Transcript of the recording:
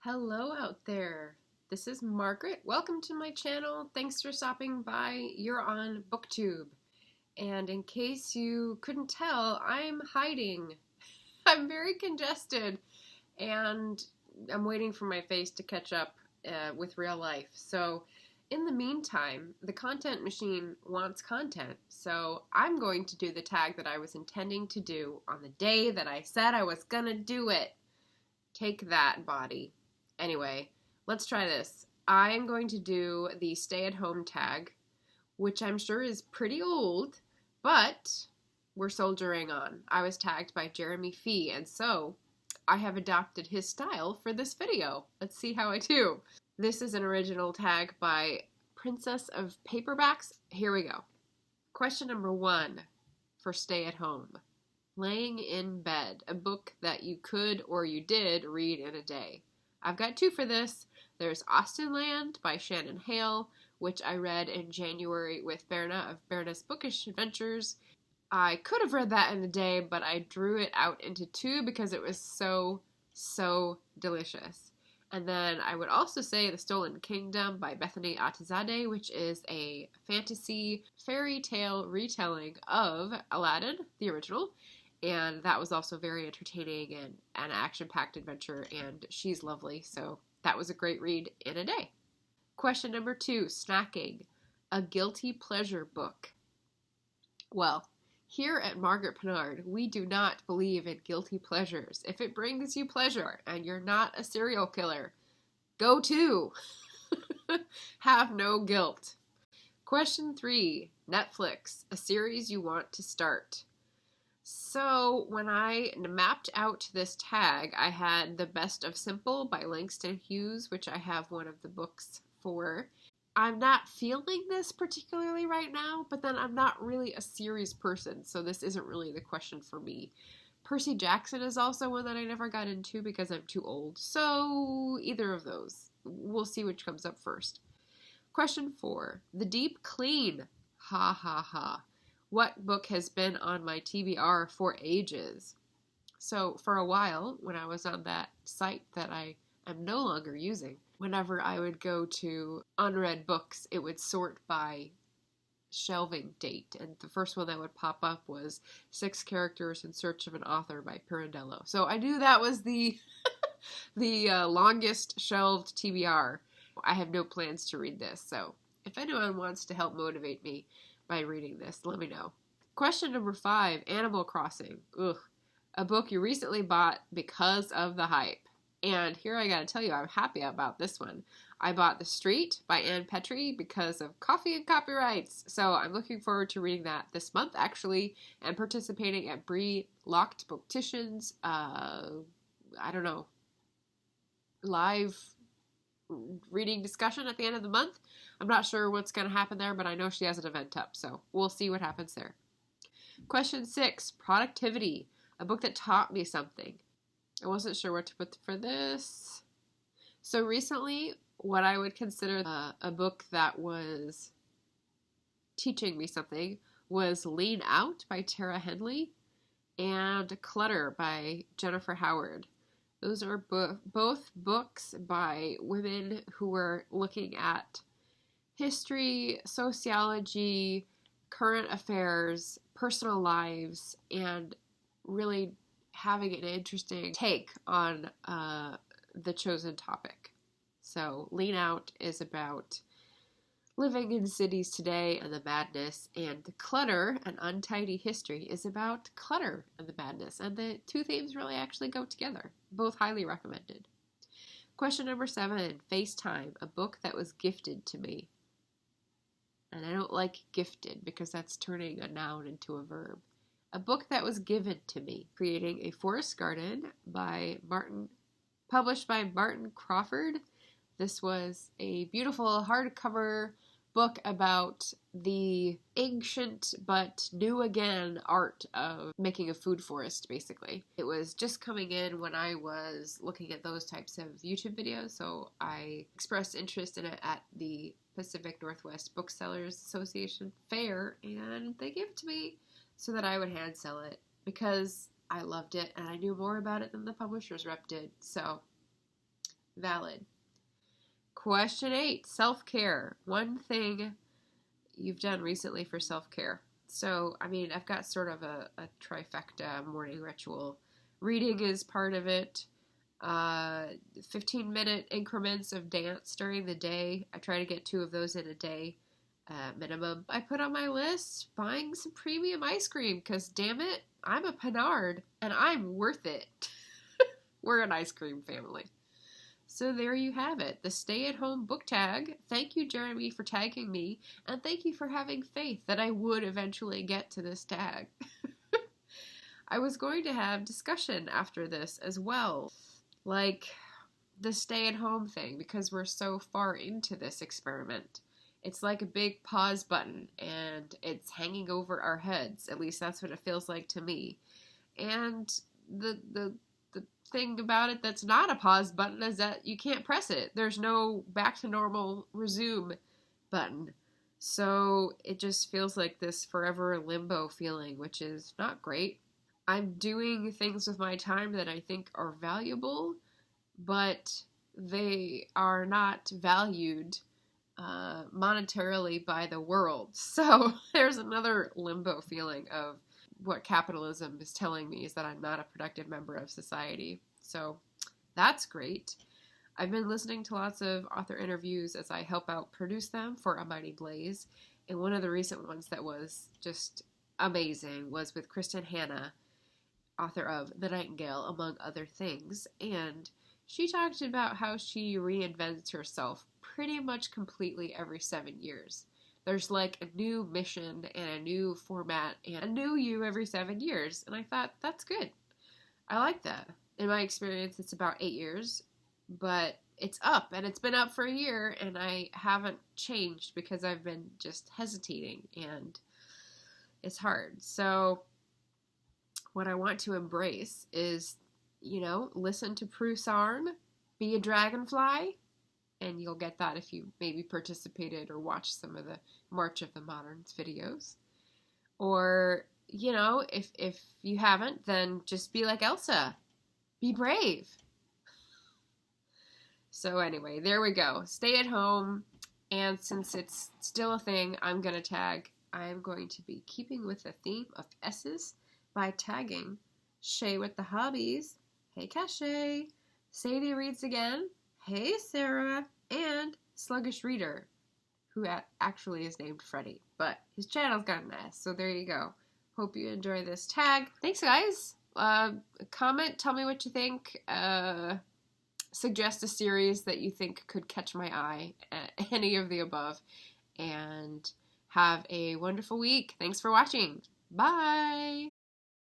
Hello out there. This is Margaret. Welcome to my channel. Thanks for stopping by. You're on BookTube. And in case you couldn't tell, I'm hiding. I'm very congested and I'm waiting for my face to catch up with real life. So in the meantime, the content machine wants content. So I'm going to do the tag that I was intending to do on the day that I said I was gonna do it. Take that, body. Anyway, let's try this. I'm going to do the stay-at-home tag, which I'm sure is pretty old, but we're soldiering on. I was tagged by Jeremy Fee, and so I have adopted his style for this video. Let's see how I do. This is an original tag by Princess of Paperbacks. Here we go. Question number 1 for stay-at-home. Laying in Bed, a book that you could or you did read in a day. I've got 2 for this. There's Austenland by Shannon Hale, which I read in January with Berna of Berna's Bookish Adventures. I could have read that in a day, but I drew it out into 2 because it was so delicious. And then I would also say The Stolen Kingdom by Bethany Atazadeh, which is a fantasy fairy tale retelling of Aladdin, the original. And that was also very entertaining and an action-packed adventure, and she's lovely, so that was a great read in a day. Question number 2, snacking. A guilty pleasure book. Well, here at Margaret Pennard, we do not believe in guilty pleasures. If it brings you pleasure and you're not a serial killer, go to. Have no guilt. Question 3, Netflix. A series you want to start. So when I mapped out this tag, I had The Best of Simple by Langston Hughes, which I have one of the books for. I'm not feeling this particularly right now, but then I'm not really a series person, so this isn't really the question for me. Percy Jackson is also one that I never got into because I'm too old, so either of those. We'll see which comes up first. Question 4, The Deep Clean. Ha ha ha. What book has been on my TBR for ages? So for a while, when I was on that site that I am no longer using, whenever I would go to unread books, it would sort by shelving date. And the first one that would pop up was 6 Characters in Search of an Author by Pirandello. So I knew that was the longest shelved TBR. I have no plans to read this, so if anyone wants to help motivate me by reading this, let me know. Question number 5, Animal Crossing. Ugh. A book you recently bought because of the hype. And here I gotta tell you, I'm happy about this one. I bought The Street by Ann Petrie because of coffee and copyrights. So I'm looking forward to reading that this month, actually, and participating at Bree Locked Booktitions, live reading discussion at the end of the month. I'm not sure what's going to happen there, but I know she has an event up, so we'll see what happens there. Question 6, Productivity, a book that taught me something. I wasn't sure what to put for this. So recently, what I would consider a book that was teaching me something was Lean Out by Tara Henley and Clutter by Jennifer Howard. Those are both books by women who were looking at history, sociology, current affairs, personal lives, and really having an interesting take on the chosen topic. So Lean Out is about living in cities today and the madness, and Clutter, an untidy history, is about clutter and the madness, and the 2 themes really actually go together. Both highly recommended. Question number 7, FaceTime, a book that was gifted to me. And I don't like gifted because that's turning a noun into a verb. A book that was given to me, Creating a Forest Garden published by Martin Crawford. This was a beautiful hardcover book about the ancient but new again art of making a food forest, basically. It was just coming in when I was looking at those types of YouTube videos, so I expressed interest in it at the Pacific Northwest Booksellers Association fair, and they gave it to me so that I would hand sell it because I loved it and I knew more about it than the publisher's rep did. So Valid. Question 8, self-care. One thing you've done recently for self-care. So, I mean, I've got sort of a trifecta morning ritual. Reading is part of it. 15-minute increments of dance during the day. I try to get 2 of those in a day minimum. I put on my list buying some premium ice cream because, damn it, I'm a Panard and I'm worth it. We're an ice cream family. So there you have it, the stay-at-home book tag. Thank you, Jeremy, for tagging me, and thank you for having faith that I would eventually get to this tag. I was going to have discussion after this as well, like the stay-at-home thing, because we're so far into this experiment. It's like a big pause button, and it's hanging over our heads. At least that's what it feels like to me. And the thing about it that's not a pause button is that you can't press it. There's no back to normal resume button. So it just feels like this forever limbo feeling, which is not great. I'm doing things with my time that I think are valuable, but they are not valued monetarily by the world. So there's another limbo feeling of what capitalism is telling me is that I'm not a productive member of society. So that's great. I've been listening to lots of author interviews as I help out produce them for A Mighty Blaze. And one of the recent ones that was just amazing was with Kristen Hanna, author of The Nightingale, among other things. And she talked about how she reinvents herself pretty much completely every 7 years. There's like a new mission and a new format and a new you every 7 years. And I thought, that's good. I like that. In my experience, it's about 8 years, but it's up, and it's been up for a year, and I haven't changed because I've been just hesitating, and it's hard. So what I want to embrace is, listen to Prue Sarn, be a dragonfly, and you'll get that if you maybe participated or watched some of the March of the Moderns videos. Or, if you haven't, then just be like Elsa. Be brave. So anyway, there we go. Stay at home. And since it's still a thing, I'm going to tag. I'm going to be keeping with the theme of S's by tagging Shay with the hobbies. Hey, Cache. Sadie reads again. Hey, Sarah. And Sluggish Reader, who actually is named Freddy, but his channel's got an S, so there you go. Hope you enjoy this tag. Thanks, guys. Comment, tell me what you think. Suggest a series that you think could catch my eye, any of the above, and have a wonderful week. Thanks for watching. Bye!